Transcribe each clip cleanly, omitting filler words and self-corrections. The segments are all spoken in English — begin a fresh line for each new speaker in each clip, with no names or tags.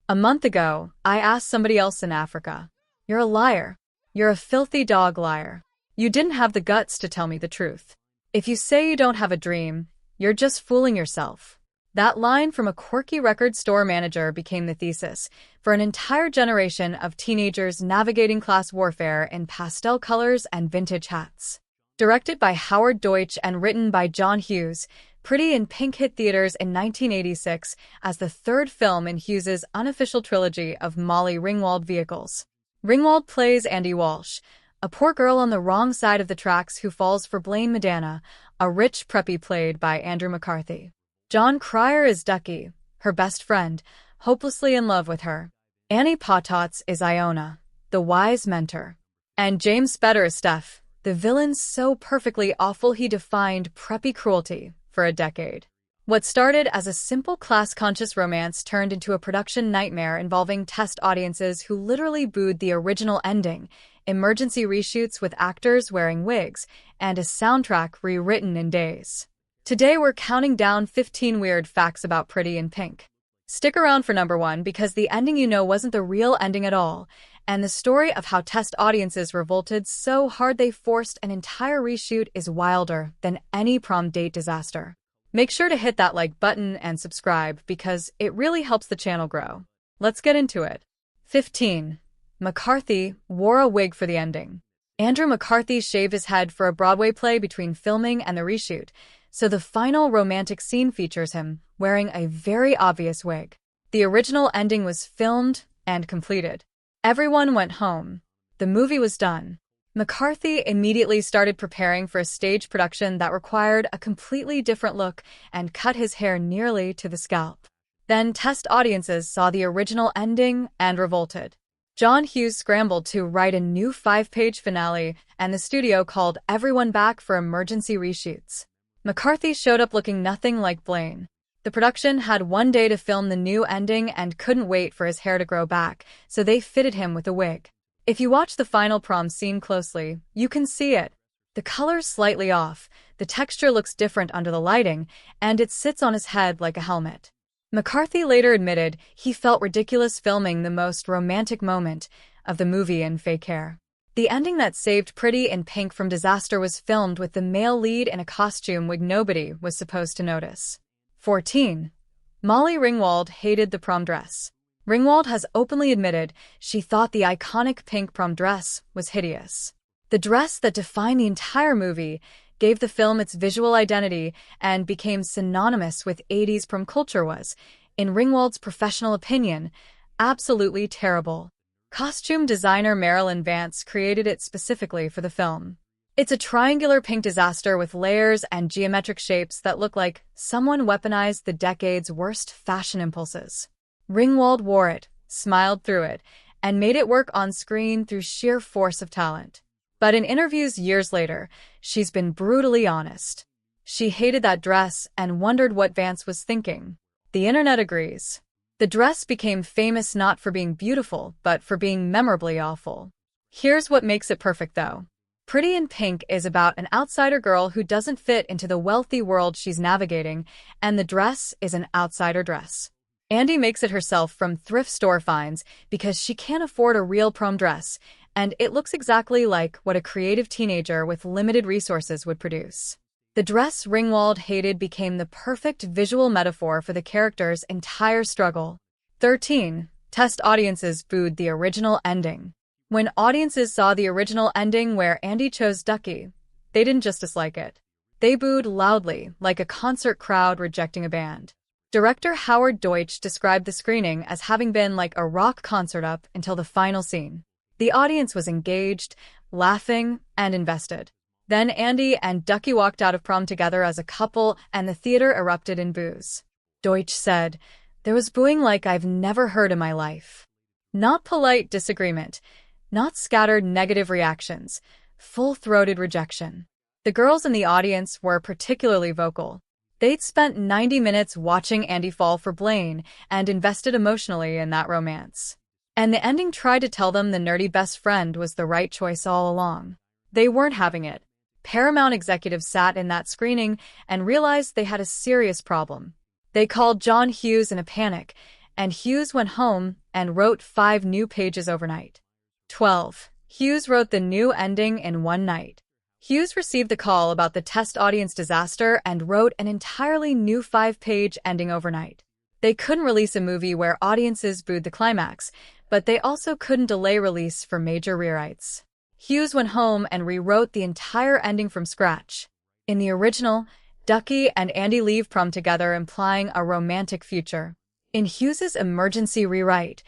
A month ago, I asked somebody else in Africa. You're a liar. You're a filthy dog liar. You didn't have the guts to tell me the truth. If you say you don't have a dream, you're just fooling yourself. That line from a quirky record store manager became the thesis for an entire generation of teenagers navigating class warfare in pastel colors and vintage hats. Directed by Howard Deutsch and written by John Hughes, Pretty in Pink hit theaters in 1986 as the third film in Hughes's unofficial trilogy of Molly Ringwald vehicles. Ringwald plays Andy Walsh, a poor girl on the wrong side of the tracks who falls for Blaine Medana, a rich preppy played by Andrew McCarthy. Jon Cryer is Ducky, her best friend, hopelessly in love with her. Annie Potts is Iona, the wise mentor. And James Spader is Steph, the villain so perfectly awful he defined preppy cruelty for a decade. What started as a simple class-conscious romance turned into a production nightmare involving test audiences who literally booed the original ending, emergency reshoots with actors wearing wigs, and a soundtrack rewritten in days. Today we're counting down 15 weird facts about Pretty in Pink. Stick around for number 1 because the ending you know wasn't the real ending at all, and the story of how test audiences revolted so hard they forced an entire reshoot is wilder than any prom date disaster. Make sure to hit that like button and subscribe because it really helps the channel grow. Let's get into it. 15. McCarthy wore a wig for the ending. Andrew McCarthy shaved his head for a Broadway play between filming and the reshoot, so the final romantic scene features him wearing a very obvious wig. The original ending was filmed and completed. Everyone went home. The movie was done. McCarthy immediately started preparing for a stage production that required a completely different look and cut his hair nearly to the scalp. Then test audiences saw the original ending and revolted. John Hughes scrambled to write a new 5-page finale, and the studio called everyone back for emergency reshoots. McCarthy showed up looking nothing like Blaine. The production had one day to film the new ending and couldn't wait for his hair to grow back, so they fitted him with a wig. If you watch the final prom scene closely, you can see it. The color's slightly off, the texture looks different under the lighting, and it sits on his head like a helmet. McCarthy later admitted he felt ridiculous filming the most romantic moment of the movie in fake hair. The ending that saved Pretty in Pink from disaster was filmed with the male lead in a costume wig nobody was supposed to notice. 14. Molly Ringwald hated the prom dress. Ringwald has openly admitted she thought the iconic pink prom dress was hideous. The dress that defined the entire movie gave the film its visual identity and became synonymous with 80s prom culture was, in Ringwald's professional opinion, absolutely terrible. Costume designer Marilyn Vance created it specifically for the film. It's a triangular pink disaster with layers and geometric shapes that look like someone weaponized the decade's worst fashion impulses. Ringwald wore it, smiled through it, and made it work on screen through sheer force of talent. But in interviews years later, she's been brutally honest. She hated that dress and wondered what Vance was thinking. The internet agrees. The dress became famous not for being beautiful, but for being memorably awful. Here's what makes it perfect, though. Pretty in Pink is about an outsider girl who doesn't fit into the wealthy world she's navigating, and the dress is an outsider dress. Andy makes it herself from thrift store finds because she can't afford a real prom dress, and it looks exactly like what a creative teenager with limited resources would produce. The dress Ringwald hated became the perfect visual metaphor for the character's entire struggle. 13. Test audiences booed the original ending. When audiences saw the original ending where Andy chose Ducky, they didn't just dislike it. They booed loudly, like a concert crowd rejecting a band. Director Howard Deutsch described the screening as having been like a rock concert up until the final scene. The audience was engaged, laughing, and invested. Then Andy and Ducky walked out of prom together as a couple, and the theater erupted in boos. Deutsch said, "There was booing like I've never heard in my life. Not polite disagreement, not scattered negative reactions, full-throated rejection." The girls in the audience were particularly vocal. They'd spent 90 minutes watching Andy fall for Blaine and invested emotionally in that romance. And the ending tried to tell them the nerdy best friend was the right choice all along. They weren't having it. Paramount executives sat in that screening and realized they had a serious problem. They called John Hughes in a panic, and Hughes went home and wrote 5 new pages overnight. 12. Hughes wrote the new ending in one night. Hughes received the call about the test audience disaster and wrote an entirely new 5-page ending overnight. They couldn't release a movie where audiences booed the climax, but they also couldn't delay release for major rewrites. Hughes went home and rewrote the entire ending from scratch. In the original, Ducky and Andy leave prom together, implying a romantic future. In Hughes's emergency rewrite,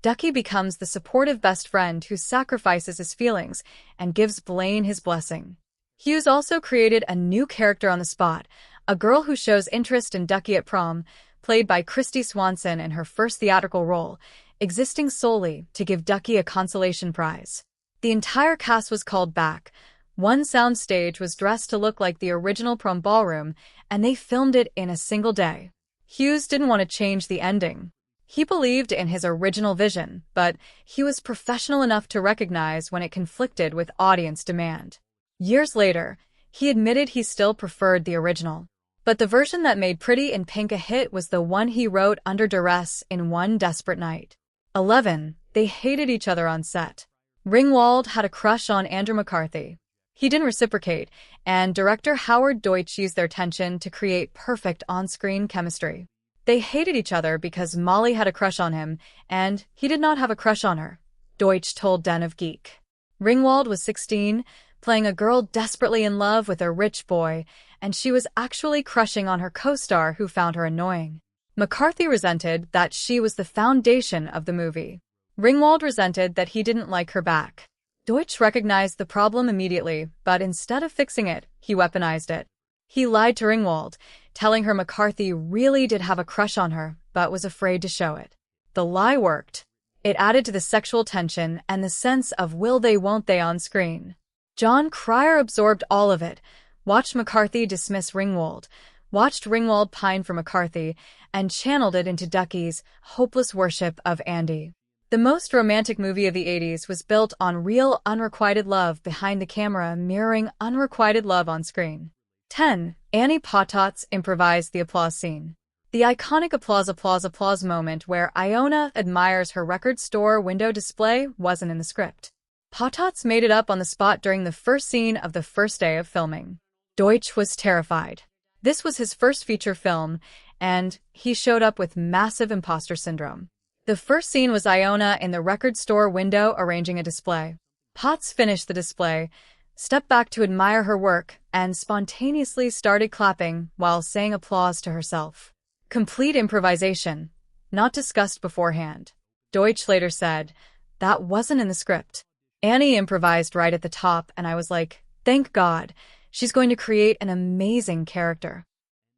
Ducky becomes the supportive best friend who sacrifices his feelings and gives Blaine his blessing. Hughes also created a new character on the spot, a girl who shows interest in Ducky at prom, played by Kristy Swanson in her first theatrical role, existing solely to give Ducky a consolation prize. The entire cast was called back. One soundstage was dressed to look like the original prom ballroom, and they filmed it in a single day. Hughes didn't want to change the ending. He believed in his original vision, but he was professional enough to recognize when it conflicted with audience demand. Years later, he admitted he still preferred the original. But the version that made Pretty in Pink a hit was the one he wrote under duress in one desperate night. 11. They hated each other on set. Ringwald had a crush on Andrew McCarthy. He didn't reciprocate, and director Howard Deutsch used their tension to create perfect on-screen chemistry. They hated each other because Molly had a crush on him, and he did not have a crush on her, Deutsch told Den of Geek. Ringwald was 16, playing a girl desperately in love with a rich boy, and she was actually crushing on her co-star who found her annoying. McCarthy resented that she was the foundation of the movie. Ringwald resented that he didn't like her back. Deutsch recognized the problem immediately, but instead of fixing it, he weaponized it. He lied to Ringwald, telling her McCarthy really did have a crush on her, but was afraid to show it. The lie worked. It added to the sexual tension and the sense of will they won't they on screen. Jon Cryer absorbed all of it, watched McCarthy dismiss Ringwald, watched Ringwald pine for McCarthy, and channeled it into Ducky's hopeless worship of Andy. The most romantic movie of the 80s was built on real unrequited love behind the camera, mirroring unrequited love on screen. 10. Annie Potts improvised the applause scene. The iconic applause moment where Iona admires her record store window display wasn't in the script. Potts made it up on the spot during the first scene of the first day of filming. Deutsch was terrified. This was his first feature film, and he showed up with massive imposter syndrome. The first scene was Iona in the record store window arranging a display. Potts finished the display, stepped back to admire her work, and spontaneously started clapping while saying applause to herself. Complete improvisation, not discussed beforehand. Deutsch later said, "That wasn't in the script. Annie improvised right at the top, and I was like, thank God, she's going to create an amazing character."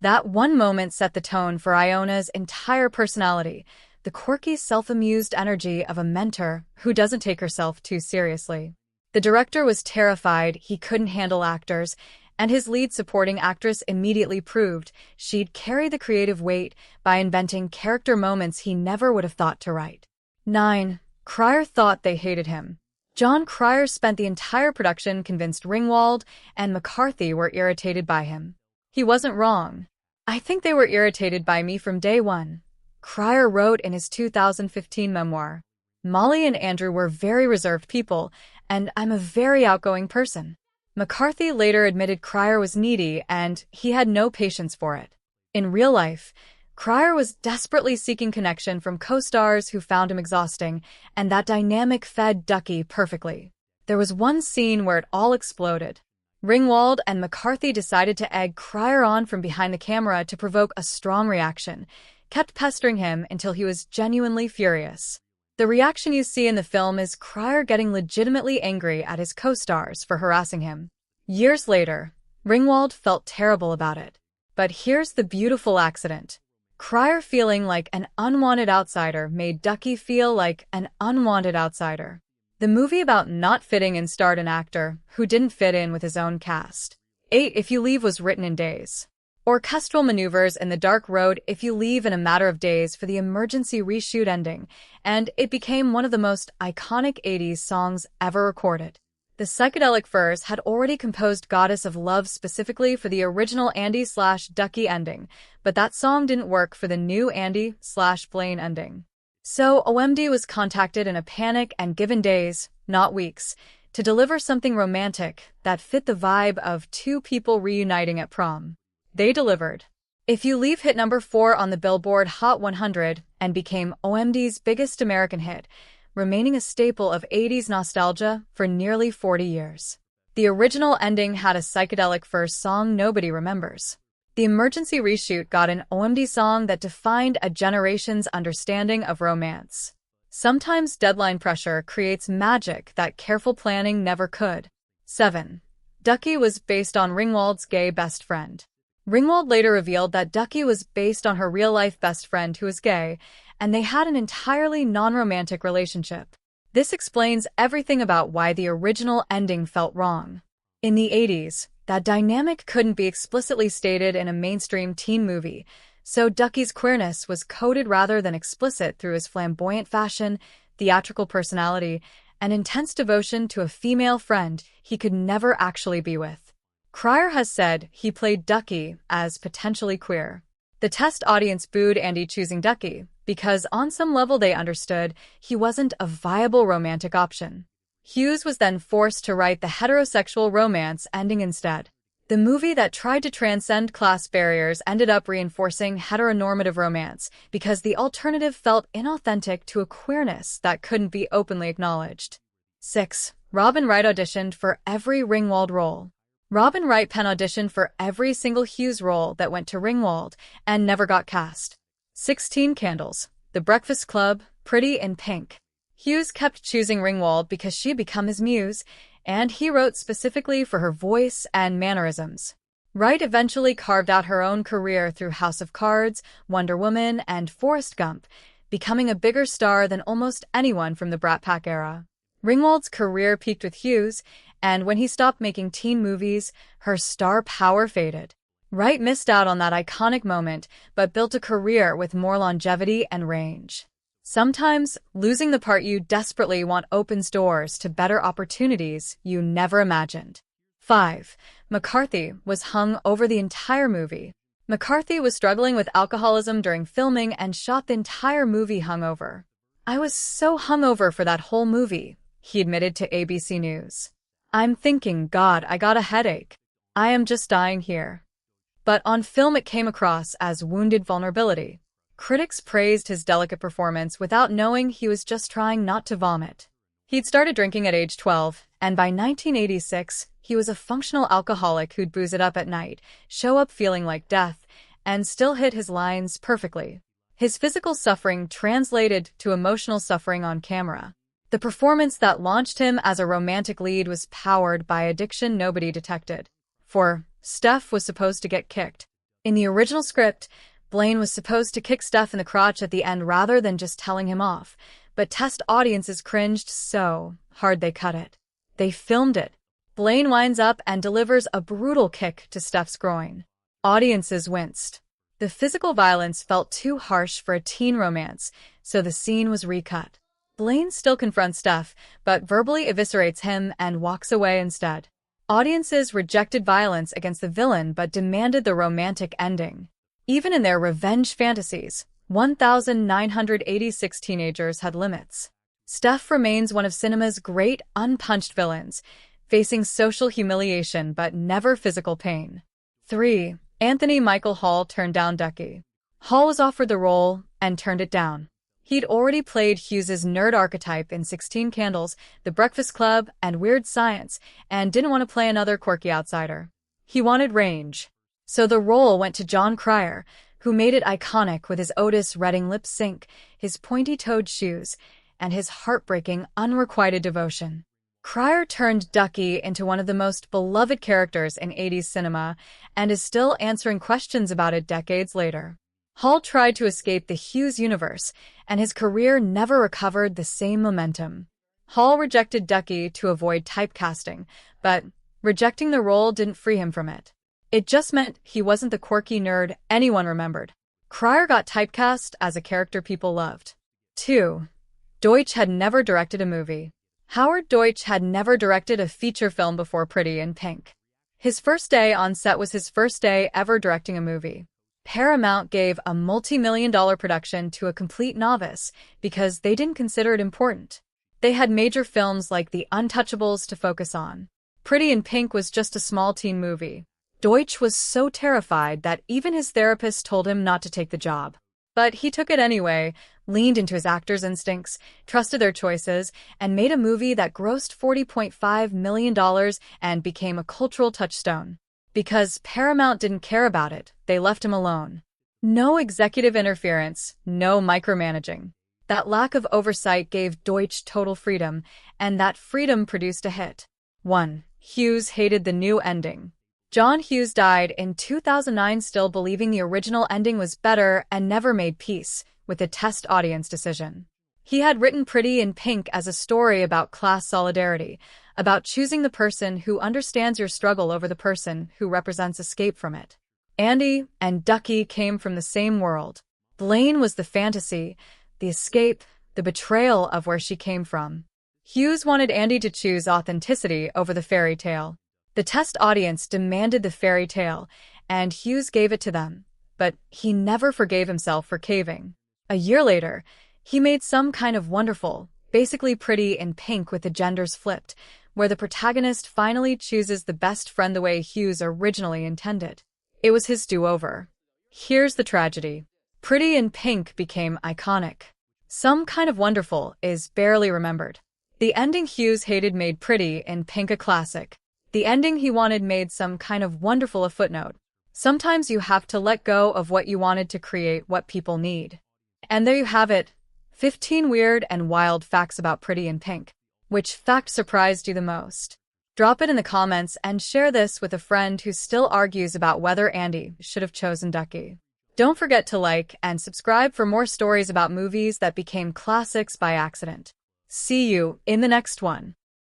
That one moment set the tone for Iona's entire personality, the quirky, self-amused energy of a mentor who doesn't take herself too seriously. The director was terrified he couldn't handle actors, and his lead supporting actress immediately proved she'd carry the creative weight by inventing character moments he never would have thought to write. 9. Cryer thought they hated him. Jon Cryer spent the entire production convinced Ringwald and McCarthy were irritated by him. He wasn't wrong. "I think they were irritated by me from day one," Cryer wrote in his 2015 memoir. "Molly and Andrew were very reserved people, and I'm a very outgoing person." McCarthy later admitted Cryer was needy and he had no patience for it. In real life, Cryer was desperately seeking connection from co-stars who found him exhausting, and that dynamic fed Ducky perfectly. There was one scene where it all exploded. Ringwald and McCarthy decided to egg Cryer on from behind the camera to provoke a strong reaction, kept pestering him until he was genuinely furious. The reaction you see in the film is Cryer getting legitimately angry at his co-stars for harassing him. Years later, Ringwald felt terrible about it. But here's the beautiful accident. Cryer feeling like an unwanted outsider made Ducky feel like an unwanted outsider. The movie about not fitting in starred an actor who didn't fit in with his own cast. 8. If You Leave was written in days. Orchestral maneuvers in the dark road If You Leave in a matter of days for the emergency reshoot ending, and it became one of the most iconic 80s songs ever recorded. The psychedelic Furs had already composed Goddess of Love specifically for the original Andy/Ducky ending, but that song didn't work for the new Andy/Blaine ending. So OMD was contacted in a panic and given days, not weeks, to deliver something romantic that fit the vibe of two people reuniting at prom. They delivered. If You Leave hit number 4 on the Billboard Hot 100 and became OMD's biggest American hit, remaining a staple of 80s nostalgia for nearly 40 years. The original ending had a psychedelic first song nobody remembers. The emergency reshoot got an OMD song that defined a generation's understanding of romance. Sometimes deadline pressure creates magic that careful planning never could. 7. Ducky was based on Ringwald's gay best friend. Ringwald later revealed that Ducky was based on her real-life best friend who was gay, and they had an entirely non-romantic relationship. This explains everything about why the original ending felt wrong. In the 80s, that dynamic couldn't be explicitly stated in a mainstream teen movie, so Ducky's queerness was coded rather than explicit through his flamboyant fashion, theatrical personality, and intense devotion to a female friend he could never actually be with. Cryer has said he played Ducky as potentially queer. The test audience booed Andy choosing Ducky because on some level they understood he wasn't a viable romantic option. Hughes was then forced to write the heterosexual romance ending instead. The movie that tried to transcend class barriers ended up reinforcing heteronormative romance because the alternative felt inauthentic to a queerness that couldn't be openly acknowledged. 6. Robin Wright auditioned for every Ringwald role. Robin Wright pen auditioned for every single Hughes role that went to Ringwald and never got cast. 16 Candles, The Breakfast Club, Pretty in Pink. Hughes kept choosing Ringwald because she had become his muse, and he wrote specifically for her voice and mannerisms. Wright eventually carved out her own career through House of Cards, Wonder Woman, and Forrest Gump, becoming a bigger star than almost anyone from the Brat Pack era. Ringwald's career peaked with Hughes, and when he stopped making teen movies, her star power faded. Wright missed out on that iconic moment, but built a career with more longevity and range. Sometimes, losing the part you desperately want opens doors to better opportunities you never imagined. 5. McCarthy was hung over the entire movie. McCarthy was struggling with alcoholism during filming and shot the entire movie hungover. "I was so hungover for that whole movie," he admitted to ABC News. "I'm thinking, God, I got a headache. I am just dying here." But on film it came across as wounded vulnerability. Critics praised his delicate performance without knowing he was just trying not to vomit. He'd started drinking at age 12, and by 1986, he was a functional alcoholic who'd booze it up at night, show up feeling like death, and still hit his lines perfectly. His physical suffering translated to emotional suffering on camera. The performance that launched him as a romantic lead was powered by addiction nobody detected. 4. Steph was supposed to get kicked. In the original script, Blaine was supposed to kick Steph in the crotch at the end rather than just telling him off, but test audiences cringed so hard they cut it. They filmed it. Blaine winds up and delivers a brutal kick to Steph's groin. Audiences winced. The physical violence felt too harsh for a teen romance, so the scene was recut. Blaine still confronts Steph, but verbally eviscerates him and walks away instead. Audiences rejected violence against the villain but demanded the romantic ending. Even in their revenge fantasies, 1,986 teenagers had limits. Steph remains one of cinema's great unpunched villains, facing social humiliation but never physical pain. 3. Anthony Michael Hall turned down Ducky. Hall was offered the role and turned it down. He'd already played Hughes's nerd archetype in 16 Candles, The Breakfast Club, and Weird Science, and didn't want to play another quirky outsider. He wanted range. So the role went to Jon Cryer, who made it iconic with his Otis Redding lip sync, his pointy-toed shoes, and his heartbreaking, unrequited devotion. Cryer turned Ducky into one of the most beloved characters in 80s cinema, and is still answering questions about it decades later. Hall tried to escape the Hughes universe, and his career never recovered the same momentum. Hall rejected Ducky to avoid typecasting, but rejecting the role didn't free him from it. It just meant he wasn't the quirky nerd anyone remembered. Cryer got typecast as a character people loved. 2. Deutsch had never directed a movie. Howard Deutsch had never directed a feature film before Pretty in Pink. His first day on set was his first day ever directing a movie. Paramount gave a multi-million-dollar production to a complete novice because they didn't consider it important. They had major films like The Untouchables to focus on. Pretty in Pink was just a small teen movie. Deutsch was so terrified that even his therapist told him not to take the job. But he took it anyway, leaned into his actors' instincts, trusted their choices, and made a movie that grossed $40.5 million and became a cultural touchstone. Because Paramount didn't care about it, they left him alone. No executive interference, no micromanaging. That lack of oversight gave Deutsch total freedom, and that freedom produced a hit. 1. Hughes hated the new ending. John Hughes died in 2009 still believing the original ending was better and never made peace with the test audience decision. He had written Pretty in Pink as a story about class solidarity, about choosing the person who understands your struggle over the person who represents escape from it. Andy and Ducky came from the same world. Blaine was the fantasy, the escape, the betrayal of where she came from. Hughes wanted Andy to choose authenticity over the fairy tale. The test audience demanded the fairy tale, and Hughes gave it to them, but he never forgave himself for caving. A year later, he made Some Kind of Wonderful, basically Pretty in Pink with the genders flipped, where the protagonist finally chooses the best friend the way Hughes originally intended. It was his do-over. Here's the tragedy. Pretty in Pink became iconic. Some Kind of Wonderful is barely remembered. The ending Hughes hated made Pretty in Pink a classic. The ending he wanted made Some Kind of Wonderful a footnote. Sometimes you have to let go of what you wanted to create what people need. And there you have it. 15 weird and wild facts about Pretty in Pink. Which fact surprised you the most? Drop it in the comments and share this with a friend who still argues about whether Andy should have chosen Ducky. Don't forget to like and subscribe for more stories about movies that became classics by accident. See you in the next one.